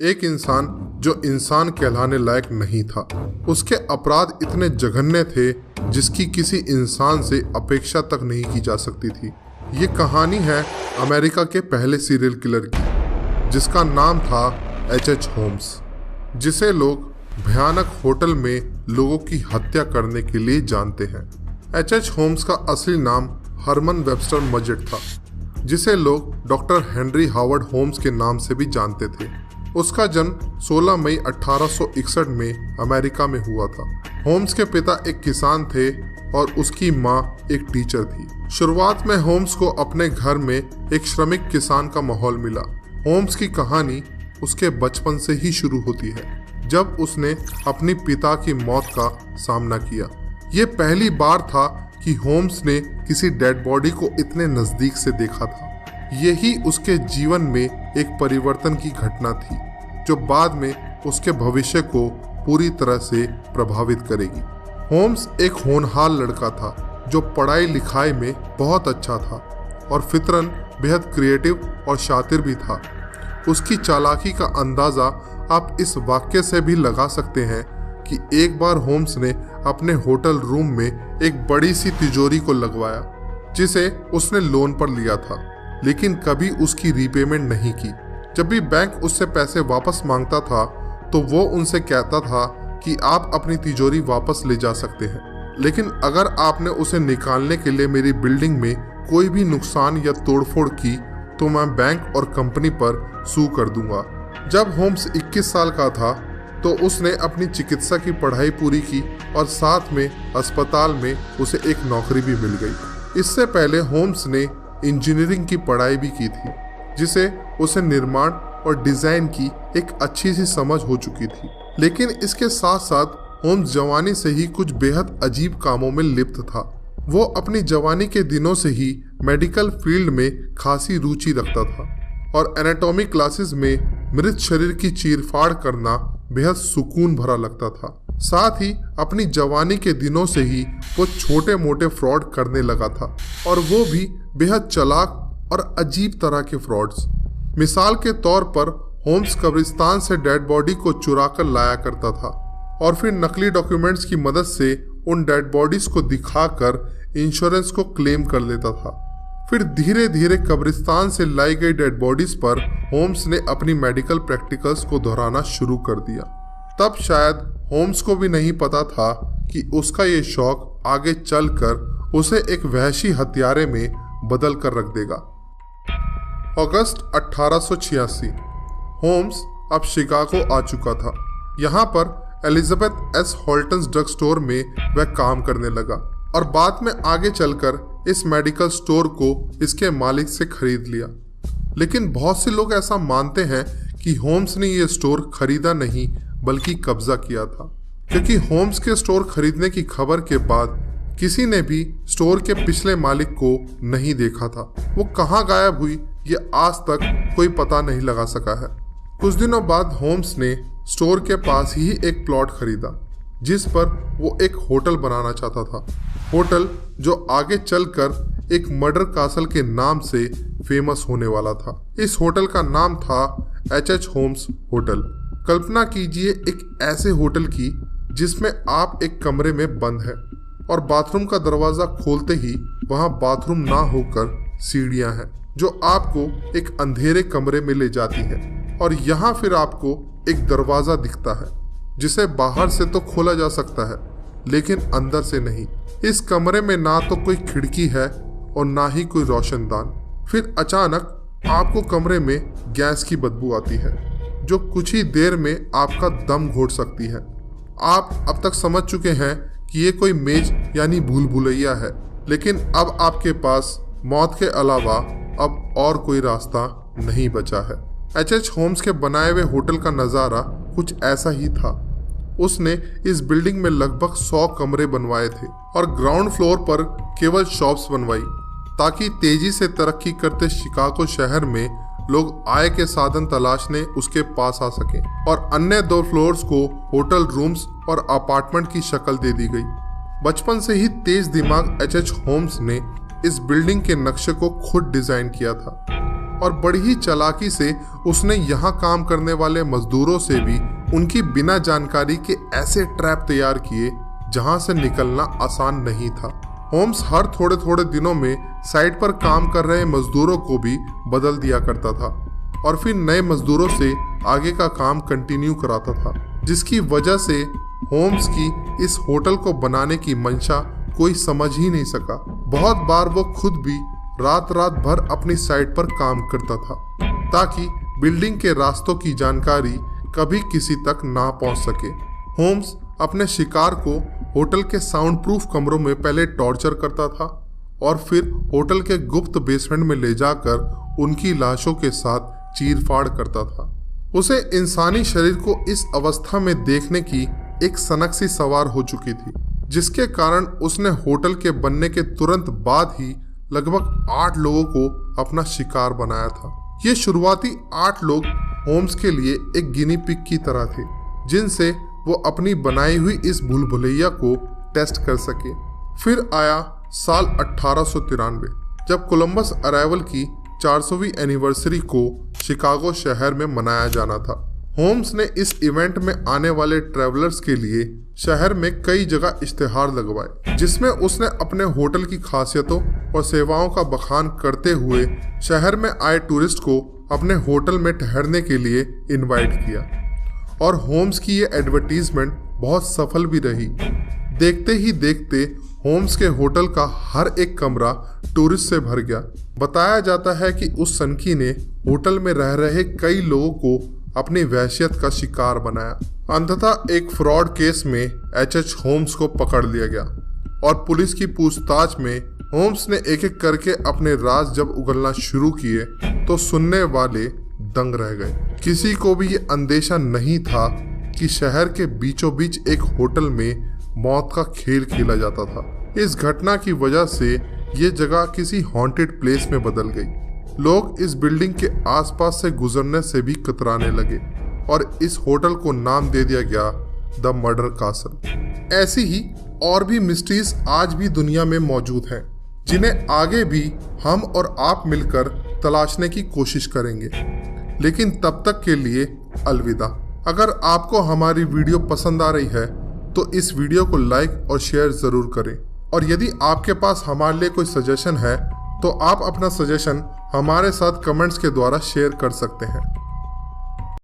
एक इंसान जो इंसान कहलाने लायक नहीं था। उसके अपराध इतने जघन्य थे जिसकी किसी इंसान से अपेक्षा तक नहीं की जा सकती थी। ये कहानी है अमेरिका के पहले सीरियल किलर की, जिसका नाम था एच होम्स, जिसे लोग भयानक होटल में लोगों की हत्या करने के लिए जानते हैं। एच होम्स का असली नाम हरमन वेबस्टर मजेट था, जिसे लोग डॉक्टर हेनरी हावर्ड होम्स के नाम से भी जानते थे। उसका जन्म 16 मई 1861 में अमेरिका में हुआ था। होम्स के पिता एक किसान थे और उसकी माँ एक टीचर थी। शुरुआत में होम्स को अपने घर में एक श्रमिक किसान का माहौल मिला। होम्स की कहानी उसके बचपन से ही शुरू होती है, जब उसने अपने पिता की मौत का सामना किया। ये पहली बार था कि होम्स ने किसी डेड बॉडी को इतने नजदीक से देखा था। यही उसके जीवन में एक परिवर्तन की घटना थी, जो बाद में उसके भविष्य को पूरी तरह से प्रभावित करेगी। होम्स एक होनहार लड़का था जो पढ़ाई लिखाई में बहुत अच्छा था और फितरन बेहद क्रिएटिव और शातिर भी था। उसकी चालाकी का अंदाजा आप इस वाक्य से भी लगा सकते हैं कि एक बार होम्स ने अपने होटल रूम में एक बड़ी सी तिजोरी को लगवाया, जिसे उसने लोन पर लिया था, लेकिन कभी उसकी रीपेमेंट नहीं की। जब भी बैंक उससे पैसे वापस मांगता था तो वो उनसे कहता था कि आप अपनी तिजोरी वापस ले जा सकते हैं, लेकिन अगर आपने उसे निकालने के लिए मेरी बिल्डिंग में कोई भी नुकसान या तोड़फोड़ की तो मैं बैंक और कंपनी पर सू कर दूंगा। जब होम्स 21 साल का था तो उसने अपनी चिकित्सा की पढ़ाई पूरी की और साथ में अस्पताल में उसे एक नौकरी भी मिल गई। इससे पहले होम्स ने इंजीनियरिंग की पढ़ाई भी की थी, जिसे उसे निर्माण और डिजाइन की एक अच्छी सी समझ हो चुकी थी। लेकिन इसके साथ साथ होम्स जवानी से ही कुछ बेहद अजीब कामों में लिप्त था। वो अपनी जवानी के दिनों से ही मेडिकल फील्ड में खासी रुचि रखता था और एनाटॉमी क्लासेस में मृत शरीर की चीरफाड़ करना बेहद सुकून भरा लगता था। साथ ही अपनी जवानी के दिनों से ही वो छोटे मोटे फ्रॉड करने लगा था, और वो भी बेहद चालाक और अजीब तरह के फ्रॉड्स। मिसाल के तौर पर होम्स कब्रिस्तान से डेड बॉडी को चुरा कर लाया करता था और फिर नकली डॉक्यूमेंट्स की मदद से उन डेड बॉडीज को दिखाकर इंश्योरेंस को क्लेम कर लेता था। फिर धीरे धीरे कब्रिस्तान से लाई गई डेड बॉडीज पर होम्स ने अपनी मेडिकल प्रैक्टिकल्स को दोहराना शुरू कर दिया। तब शायद होम्स को भी नहीं पता था कि उसका ये शौक आगे चलकर उसे एक वहशी हत्यारे में बदल कर रख देगा। अगस्त 1886 होम्स अब शिकागो आ चुका था। यहाँ पर एलिजाबेथ एस हॉल्टन्स ड्रग स्टोर में वह काम करने लगा और बाद में आगे चलकर इस मेडिकल स्टोर को इसके मालिक से खरीद लिया। लेकिन बहुत से लोग ऐसा मानते हैं कि होम्स ने यह स्टोर खरीदा नहीं बल्कि कब्जा किया था, क्योंकि होम्स के स्टोर खरीदने की खबर के बाद किसी ने भी स्टोर के पिछले मालिक को नहीं देखा था। वो कहाँ गायब हुई ये आज तक कोई पता नहीं लगा सका है। कुछ दिनों बाद होम्स ने स्टोर के पास ही एक प्लॉट खरीदा, जिस पर वो एक होटल बनाना चाहता था। होटल जो आगे चलकर एक मर्डर कासल के नाम से फेमस होने वाला था। इस होटल का नाम था एच होम्स होटल। कल्पना कीजिए एक ऐसे होटल की जिसमें आप एक कमरे में बंद हैं और बाथरूम का दरवाजा खोलते ही वहां बाथरूम ना होकर सीढ़ियां हैं जो आपको एक अंधेरे कमरे में ले जाती है, और यहाँ फिर आपको एक दरवाजा दिखता है जिसे बाहर से तो खोला जा सकता है लेकिन अंदर से नहीं। इस कमरे में ना तो कोई खिड़की है और ना ही कोई रोशनदान। फिर अचानक आपको कमरे में गैस की बदबू आती है जो कुछ ही देर में आपका दम घोट सकती है। आप अब तक समझ चुके हैं कि ये कोई मेज यानी भूल भुलैया है, लेकिन अब आपके पास मौत के अलावा अब और कोई रास्ता नहीं बचा है। एच होम्स के बनाए हुए होटल का नज़ारा कुछ ऐसा ही था। उसने इस बिल्डिंग में लगभग 100 कमरे बनवाए थे और ग्राउंड फ्लोर पर केवल शॉप्स बनवाई, ताकि तेजी से तरक्की करते शिकागो शहर में लोग आय के साधन तलाशने उसके पास आ सकें, और अन्य 2 फ्लोर्स को होटल रूम्स और अपार्टमेंट की शक्ल दे दी गई। बचपन से ही तेज दिमाग एच होम्स ने इस बिल्डिंग के नक्शे को खुद डिजाइन किया था। और बड़ी ही चालाकी से उसने यहाँ काम करने वाले मजदूरों से भी उनकी बिना जानकारी के ऐसे ट्रैप तैयार किए जहां से निकलना आसान नहीं था। होम्स हर थोड़े थोड़े दिनों में साइट पर काम कर रहे मजदूरों को भी बदल दिया करता था और फिर नए मजदूरों से आगे का काम कंटिन्यू कराता था, जिसकी वजह से होम्स की इस होटल को बनाने की मंशा कोई समझ ही नहीं सका। बहुत बार वो खुद भी रात रात भर अपनी साइट पर काम करता था ताकि बिल्डिंग के रास्तों की जानकारी कभी किसी तक ना पहुंच सके। होम्स अपने शिकार को होटल के साउंड प्रूफ कमरों में पहले टॉर्चर करता था और फिर होटल के गुप्त बेसमेंट में ले जाकर उनकी लाशों के साथ चीरफाड़ करता था। उसे इंसानी शरीर को इस अवस्था में देखने की एक सनक सी सवार हो चुकी थी, जिसके कारण उसने होटल के बनने के तुरंत बाद ही लगभग 8 लोगों को अपना शिकार बनाया था। ये शुरुआती 8 लोग होम्स के लिए एक गिनी पिग की तरह थे, जिनसे वो अपनी बनाई हुई इस भूल भुलैया को टेस्ट कर सके। फिर आया साल 1893, जब कोलंबस अराइवल की 400वीं एनिवर्सरी को शिकागो शहर में मनाया जाना था। होम्स ने इस इवेंट में आने वाले ट्रैवलर्स के लिए शहर में कई जगह इश्तिहार लगवाए, जिसमें उसने अपने होटल की खासियतों और सेवाओं का बखान करते हुए शहर में आए टूरिस्ट को अपने होटल में ठहरने के लिए इनवाइट किया। और होम्स की ये एडवर्टीजमेंट बहुत सफल भी रही। देखते ही देखते होम्स के होटल का हर एक कमरा टूरिस्ट से भर गया। बताया जाता है कि उस सनकी ने होटल में रह रहे कई लोगों को अपनी वहशियत का शिकार बनाया। अंततः एक फ्रॉड केस में एच होम्स को पकड़ लिया गया और पुलिस की पूछताछ में होम्स ने एक एक करके अपने राज जब उगलना शुरू किए तो सुनने वाले दंग रह गए। किसी को भी ये अंदेशा नहीं था कि शहर के बीचों बीच एक होटल में मौत का खेल खेला जाता था। इस घटना की वजह से ये जगह किसी हॉन्टेड प्लेस में बदल गई। लोग इस बिल्डिंग के आसपास से गुजरने से भी कतराने लगे और इस होटल को नाम दे दिया गया द मर्डर कासल। ऐसी ही और भी मिस्ट्रीज आज भी दुनिया में मौजूद हैं, जिन्हें आगे भी हम और आप मिलकर तलाशने की कोशिश करेंगे। लेकिन तब तक के लिए अलविदा। अगर आपको हमारी वीडियो पसंद आ रही है तो इस वीडियो को लाइक और शेयर जरूर करें, और यदि आपके पास हमारे लिए कोई सजेशन है तो आप अपना सजेशन हमारे साथ कमेंट्स के द्वारा शेयर कर सकते हैं।